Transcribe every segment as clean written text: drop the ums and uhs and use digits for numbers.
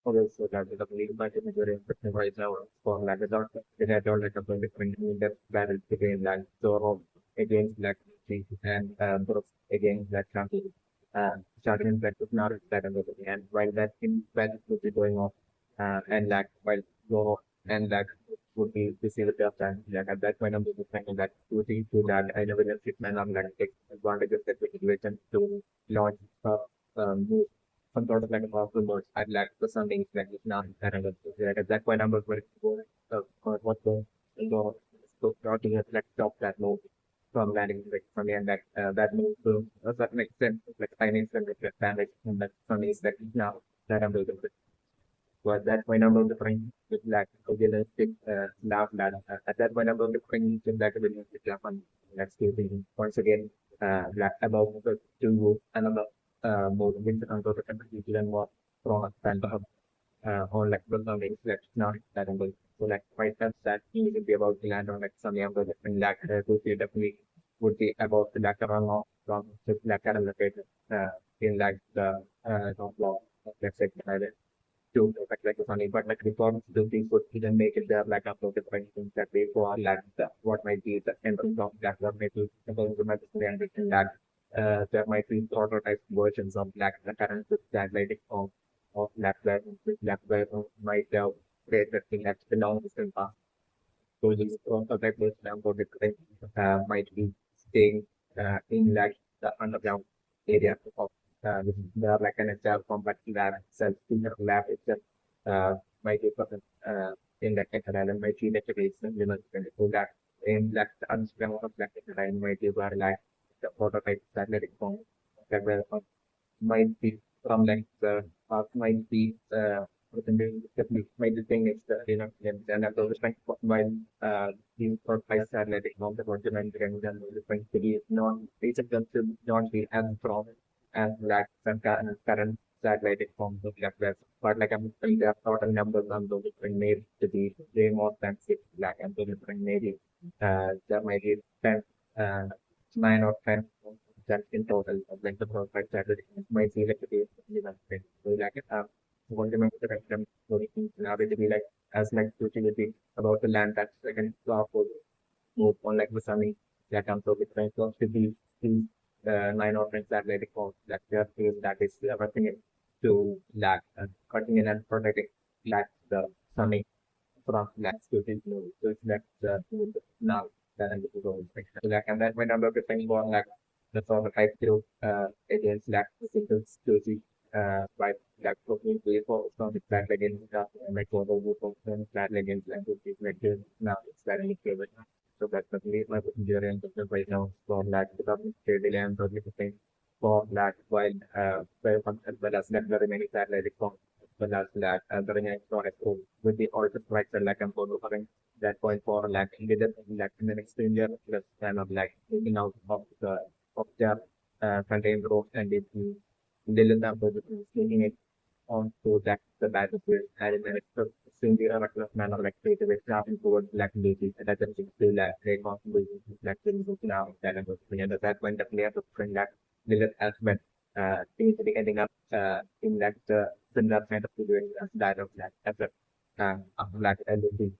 Okay, so that is the lead by the majority of right now for like without it had all like a between the battle between like Zoro against like Luffy and Brooks against like Shanky. Starting in Black now that and while that in battle would be going on and like while Zoro and like would be busy with their time. Like at that point I'm just thinking that to that I never just sit man I'm like take advantage of that situation to launch move some sort of like a powerful mode. I'd like for something like it's not that I'm like at that point I'm going to go what go so starting at like stop that move from landing like from the end that move boom. Does that make sense? Like finding some like damage and that something is like now that I'm doing it. Was that point I'm going to bring with like a realistic now that at that point I'm going to bring to like a realistic on next thing once again like about the two another more winter and go to and more from and or like build on things that's not that I'm going so like quite that you will be about the land on like some younger different like to see definitely would be about the like around from just like kind of located in like the top law let's say to like funny, but like reforms do things would even make it there like upload different things that they for like what might be the end of that what might be that there might be prototype versions of black the current translating of black might create the thing that's belongs in past. So these prototype version of the might be staying in like the underground area of the like an example combat lab itself, in the lab itself, might be present in that and might be database, you know, so that in that the underground of that might be where like the prototype satellite form that will might be from like the might be might the thing is the you know and that those like while the prototype satellite form the continent and then the point to be not it's a concept not be as from as like some current satellite forms of like that. But like I'm saying, there are total numbers on those different made to be way more than six like and those different maybe there might be 10 uh 9 or 10 that in total like the perfect satellite might be like a base event. So like one remember the random story now it be like as like utility about the land that's like an example move on like the sunny that comes over with so to be these 9 or 10 satellite phones that they are used that is everything to lag cutting in and protecting lag the sunny from lag to the blue. So it's like the now that I'm going to go so like and that when I'm looking for like the sort of type to against lag signals to the by lag protein to for some flat against like over flat against lag to be now it's very favorite. So that's the way my procedure and right now for lag development steadily and 30% for lag while as well as that very many satellite forms as well as lag the remaining storage home with the also structure like I'm going to covering that point for lag in the next year plus kind of like taking out of the contained rows and it little number taking it on to that the battlefield and then it's seeing the reckless manner like straight away traveling towards black lady and that is still like great possibility black lady now that I'm going to that when the player to bring that little element seems to be ending up in that similar kind of situation as that of black as a black lady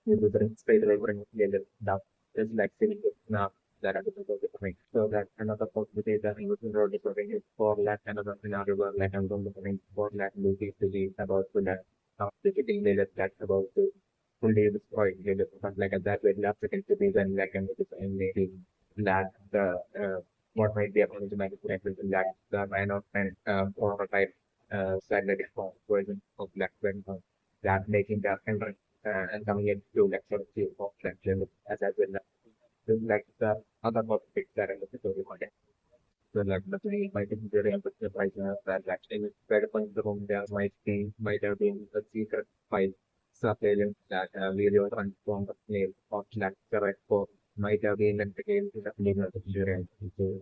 you would bring straight away bring little down it's like sitting now that I was coming. So that another possibility that I was recording is for that another scenario where like I'm going to bring for that movie to be about to that getting the that's about to fully destroy the but like at that way last second to be then like and maybe that the what might be according to my experience in that the kind of prototype satellite form version of Black Widow that making that and coming into like sort of the section as I will like the other topics that I'm looking for. So like the thing might be very important right now that actually with verifying the room there might have been a secret file surveillance that video transformed the name of that correct for might have been integrated to the legal experience. So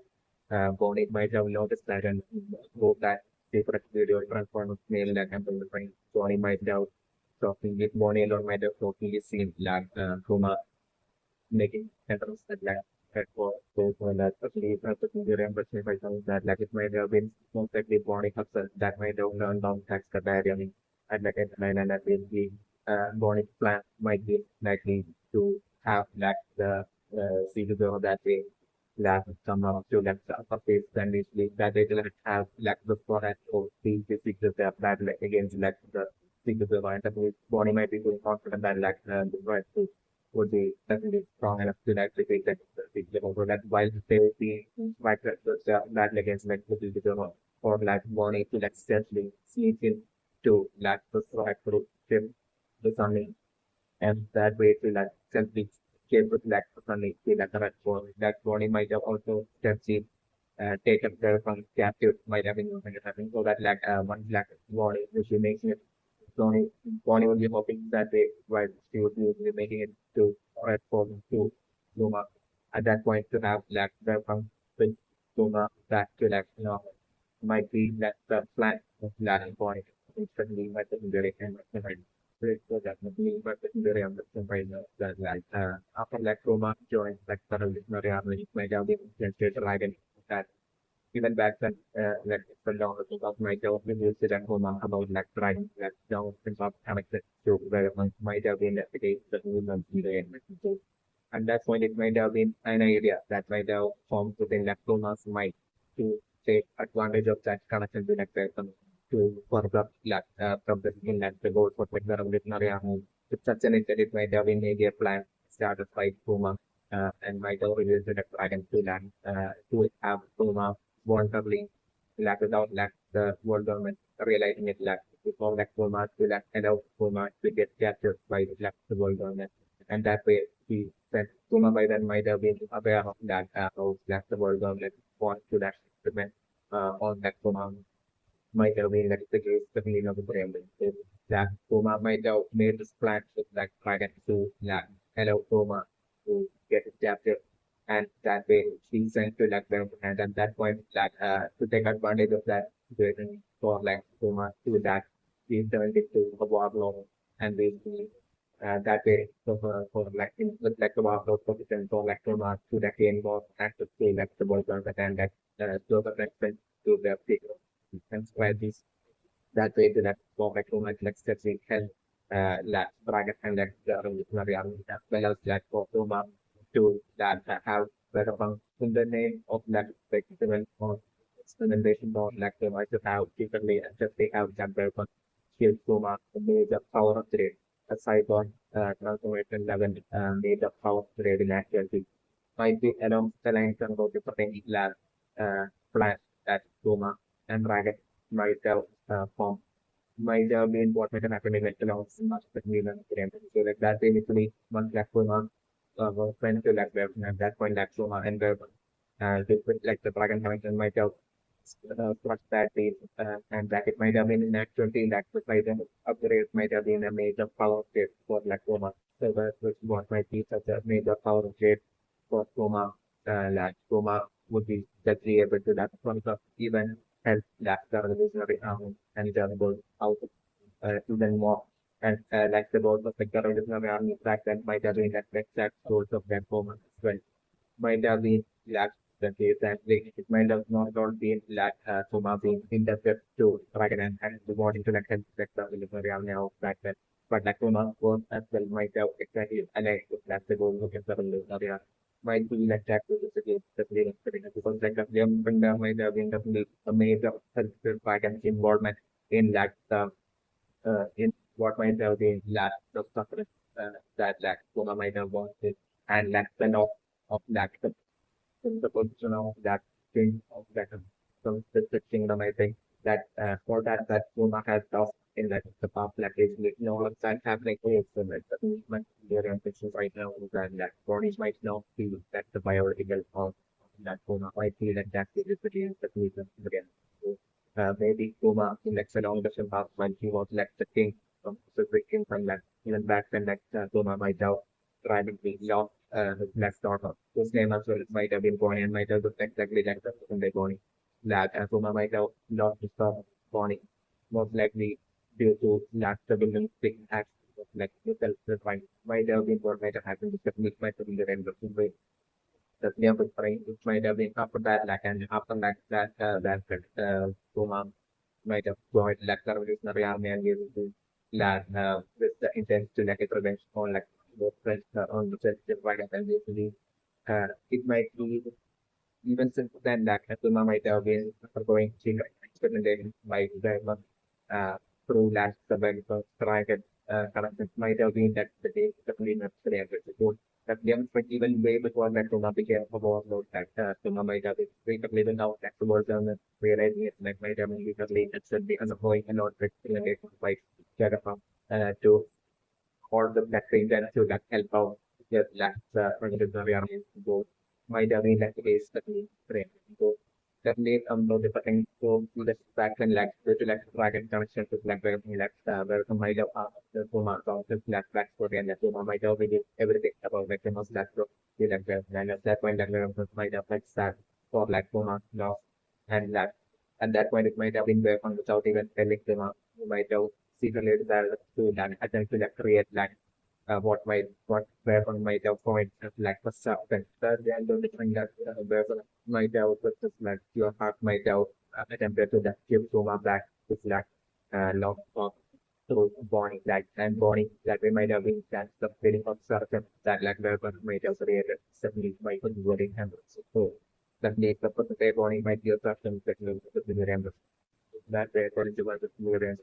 Bonnie might have noticed that and wrote that secret video transformed mail that happened between Bonnie might have talking with Bonnie or might have talking seen like Kuma making entrance at like at for that actually the reimbursement by some that like it might have been most likely body hustle that might have learned down tax barrier and like at 9 and basically Bonney plant might be likely to have like the seeds of that way that some to like the upper phase then basically that they will have like the product or the seeds of their plant like against like the seeds of the vine that means Bonney might be very confident that like the right food would be definitely strong enough to like take that seeds over that while they will be like that against like the seeds of or like Bonney to like essentially sleep in to like the right fruit the sunny and that way to like simply came with like sunny to like the right for that Bonney might have also essentially taken care from captive might have been having so that like one like Bonney which is making it Bonney Bonney would be hoping that they right she would be making it to right for to Luma at that point to have like the from with Luma back to like might be that the flat of that point instantly might be very right. So definitely but it's very understand right now that like after like Roma joined like the reality might have been suggested dragon that even back then like the long of my job we used to then Roma about like dragon that don't think of connected to where might have been the case that we know today and that's when it might have been an idea that might have formed within Lactoma's mind to take advantage of that connection to that person to further from the inland the goal for like the revolutionary army. To such an extent, it might have been maybe a plan started by Puma and might have released the dragon to land to have Puma voluntarily without the world government realizing it before Puma to allow Puma to get captured by the world government and that way he said Puma by then might have been aware of that how the world government wants to that experiment on that Puma might have been like the case the meaning of the preamble. So that Puma might have made this plan with like dragon to allow Puma to get it captured and that way she sent to like them and at that point to take advantage of that situation for like Puma to that he turned it to a warlord and basically that way for like with like the warlord position for like Puma to the game was active to like the world government and that to the extent to the people and square this that way to that for like Puma like steps in hell like bracket and like the revolutionary army as well as like for Puma to that have better in the name of that experiment or experimentation or like they might have differently and just they have that weapon shield Puma made the power of trade aside on transformation level made the power of trade in actuality might be along the lines of the potential plan that Puma and Dragon might have formed might have been what might have happened in like along the Milan so like that basically one platform was trying to like web at that point like Soma and web different like the dragon connection might have struck that day and that it might have been in actuality that was might have upgrade might have been a major power grid for like Soma. So that was what might be such a major power grid for Soma like Soma would be definitely able to that front of even help that the revolutionary army and the out even more and like the both of the revolutionary army back then might have been that exact source of their performance as well. Might have been lack the case and like, it might have not all been lack Soma being intercept to Dragon and the more intellectual sector revolutionary army of back then. But like Soma was as well might have exactly aligned with that the goal of the revolutionary army. Might be like that to the city, the playing because like the Liam Bunda might have been definitely a major helpful back and involvement in that in what might have been lack of suffering that like Puma might have wanted and lack of that the position of that king of that some specific kingdom I think that for that Puma has lost in that the past like is no all of that happening is so like the movement their ambitions right now is that bodies might not feel that the biological of that Puma might feel that that is the reason again. So, maybe Puma like along the same path when he was like the king from Pacific king from that even back then like Puma might have driving the lost his next daughter whose name as well might have been Bonnie and might have looked exactly like the person they Bonnie that Puma might have lost his daughter Bonnie most likely due to lack the building big acts like the self might have been what might have happened because it might have been the end of the way the near which might have been after that like and after that Puma might have joined like the revolutionary army and able to land with the intent to like revenge on like both French on the French divide and basically it might be even since then that Kuma might have been undergoing secret experimentation by the uh, through last survival target connections might have been that the day definitely necessary and support that demonstrate even way before that Kuma became a warlord that Kuma might have been frequently been out that towards them realizing it like might have been literally that should be undergoing a lot of experimentation by Jagapam to or the that range and to that help out just last organization army go might have been that case that we frame. So definitely no different so the back and like to like dragon connection to like where some might have the Puma concept like back story and that Puma might have really everything about like the most that so you like and at that point that might have like start for like Puma lost and that at that point it might have been there on without even telling them you might have secretly decided to like attempt to like create like what weapon might have point like a serpent. The end of the thing that weapon might have just like your heart might have attempted to that give Soma back with like love of through Bonnie like and Bonnie that we might have been that's the feeling of serpent that like weapon might have created suddenly by converting him. So that makes the perfect Bonnie might be a serpent that will remember that way according to what the experience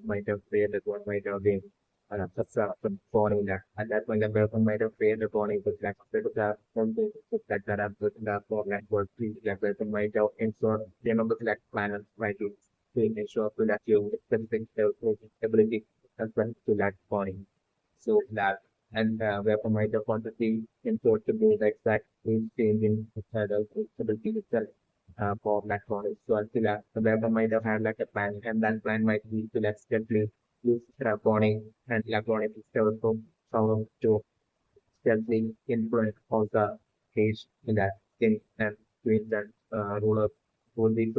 might have created what might have been such a phone that at that point the person might have created a phone with like something that have written that for like work please like person might have ensure the number select planners right to ensure to that you specific ability as well to that phone so that and weapon might have quantity ensure to be the exact change in ability itself for that college. So until the weapon might have had like a plan, and that plan might be to accidentally use electronic and electronic is also found to stealthily influence all the cage in that in and doing that ruler will be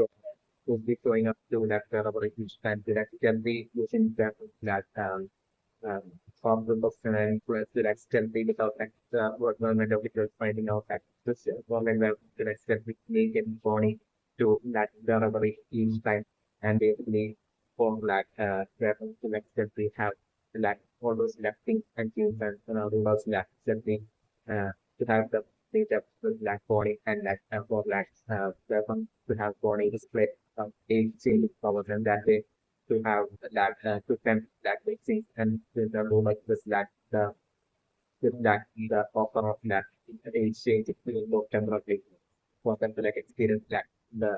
will be showing up to that collaboration and to accidentally using um, from the books and influence to accidentally without that what government officials finding out that this government will to accidentally make it body to that delivery each time and basically for like weapons to accidentally have like all those left things and use and rulers that accidentally to have the data with black body and that for black weapon to have body display a change powers and that way to have that to send that vaccine and to the rule like this that the with that the offer of that exchange between both temporarily for them to like experience that the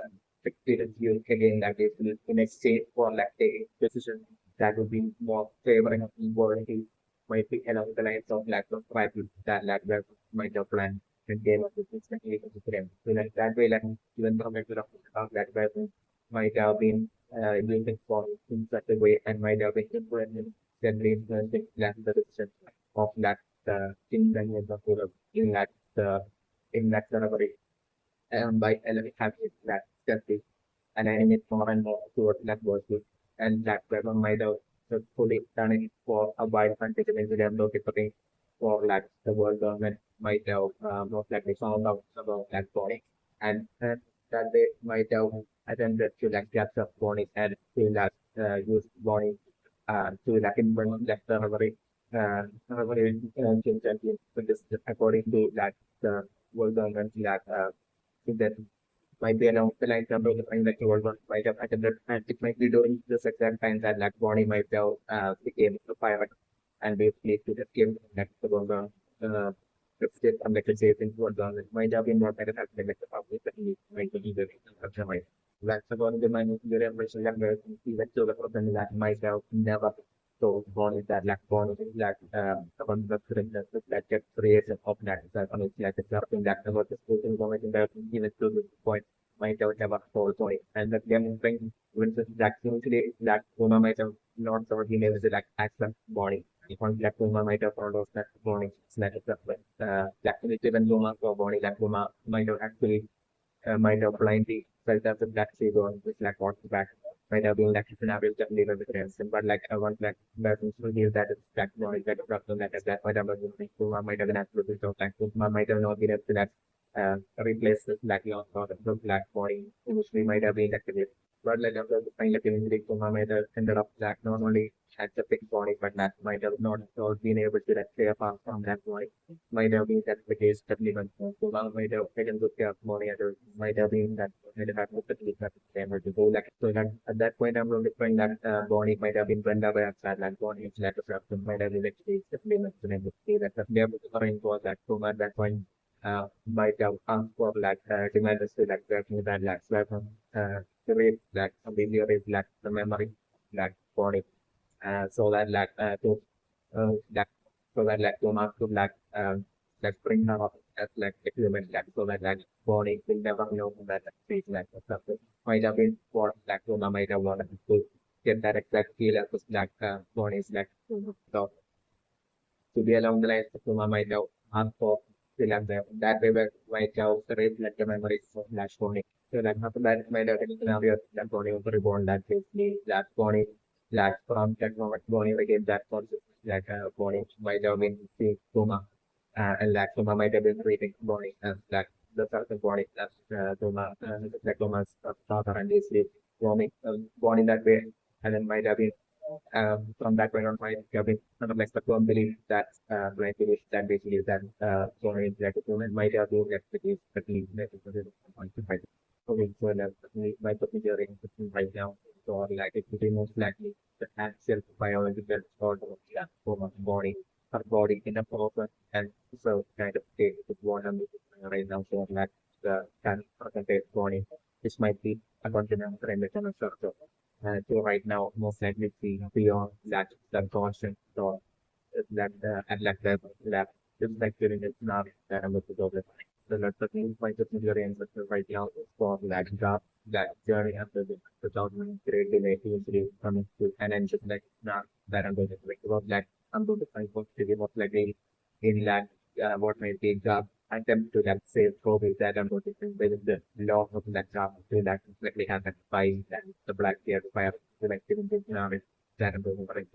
experience you again that is in exchange for like a decision that would be more favoring of the world he might be along the lines of like the tribal that like where might have planned and game of the system to them. So like that way like even from that where might have been doing for in such a way and might have been influencing influencing that the decision of that in the in that in that ceremony by having that justice and animate more and more towards that worship and that weapon might have fully done it for a wide country in the locating for like the world government might have most likely found out about that body and that they might have attempted to like capture body and to like use body to like implement that very ancient champion but this according to that the world government that that might be around the line number of the time that you were might have attended and it might be during this exact time that like body might have became a pirate and basically to just came that the world state and like say things were done it might have been more better than like the public that he might be the culture might that's about the mind the revelation that even to the person that might have never so born is that like born is like upon the that gets created of that on it's like it's something that about the school information that even to this point might have a whole point and that demonstrating when the that usually that Puma might have not sort of email is like access body. If one black Puma might have followed that body snatch it up but black even Puma or body that Puma might have actually might have blindly felt as if that she was with like walked back might have been like scenario that later with ransom. But like I want like person to hear that it's black noise that problem that is that might have been like Puma might have been absolutely so like Puma might have not been able to that replace this black or the black body which we might have been activated. but like after the kind of injury, Kuma might have ended up that not only had the big body, but that might have not have been able to like stay apart from that body. Might have been that the case that even Kuma might have taken good care of body, and might have been that might have had the that able to go like so that at that point I'm really trying that body might have been burned away outside that body is like a might have been like the limits and everything that they able to arrange for that Kuma at that point might have asked for like demand us to like working that like weapon read like completely read like the memory like body so that like like so that like to not to like bring her up as like a human like so that like body will never know that speech like something might have been for like to might have wanted to get that exact feel as was like body is like so to be along the lines of Kuma might have asked for still have them that way where might have read like the memories of Flash Body. So like after that might have taken scenario that body was reborn that basically that body like from that moment body again that concept like body might have been seeing Kuma and like Kuma might have been treating body as like the certain body as Kuma like Kuma's father and basically roaming born in that way and then might have been from that point on, I have been kind of like the firm belief that my belief that basically is that sorry, that the woman might have been expertise, but least necessary point to fight. Okay, so that's my procedure in right now. So like it would be most likely the actual biological sort of yeah, for my body, her body in a proper and so kind of state with what I'm doing right now. So like the kind of percentage body, this might be a continental and a structure. So right now, most likely beyond that subconscious thought that and like that is like during the scenario that I'm looking over. So that's the main point of your answer right now is for that job, that journey after the 2008 usually coming to an end just like now that I'm going to think about that I'm going to find what to give up like in that what might be job attempt to that sales probably that I'm going to think with the law of that job to that completely have that by that the black gear fire selective in this scenario that I'm going to think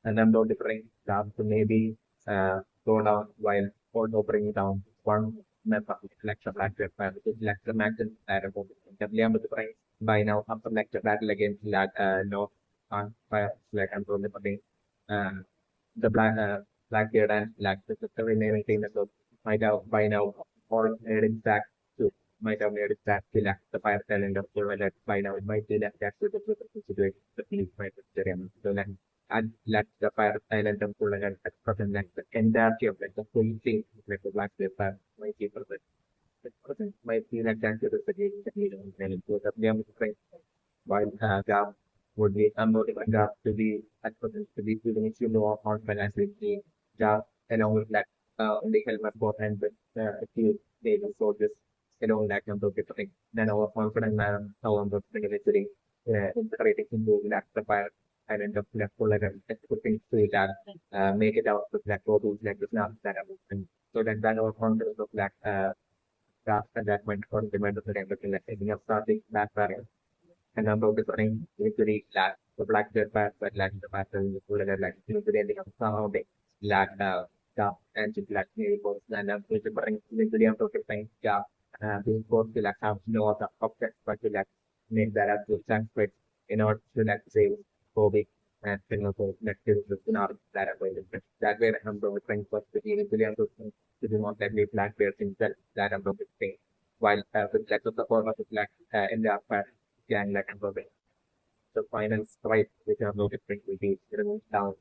a number of different jobs to maybe go down while also bring down one member of lecture lecture which is lecture matches that about the different by now up lecture battle against that no on fire like I'm going to putting uh the black beard and black the remaining thing that might have by now or made it back to might have made it back to like the fire calendar so that by now it might be that that's the situation the police might be so then and let the fire island and pull and present like the entirety of like the full thing like the black paper might be present. The person might be like that to the city that you don't tell it to the young friend while job would be unmotivated job to be at present to be feeling issue no confidence with the job along with that the helmet both and with a few days so this you know like number of different then our confidence how I'm the creating into that the fire and end up left for like a putting to that make it out with that photos like this now that and so that our confidence of that task at that point or the moment of the looking like ending up starting back barrier and number of different usually that the black jet path but like the pattern the full like the ending up somehow they lack job and just like neighbors and which bring usually I'm talking about job being forced to like have no other object but to like make that up to sanskrit in order to like save phobic and single like this is not that available that way I'm going first to usually I'm talking to do not like black bears himself that I'm talking while with like the support of like in the upper gang like I'm the final stripe which are no different will be written down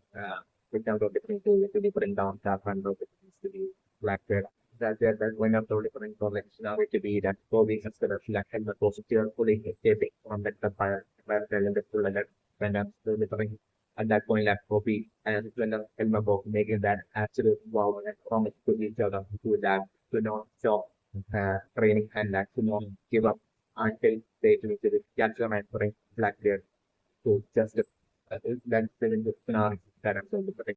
which are no different to be putting down tap and no different to be black bear that when up the different collection now to be that clothing instead of like and the positive fully escaping from that fire where the full and that when up the different at that point like copy and when the film book making that absolute wow and promise to each other to that to not stop training and like to not give up until they do the capture and bring black bear to just that's the scenario that I'm going to protect.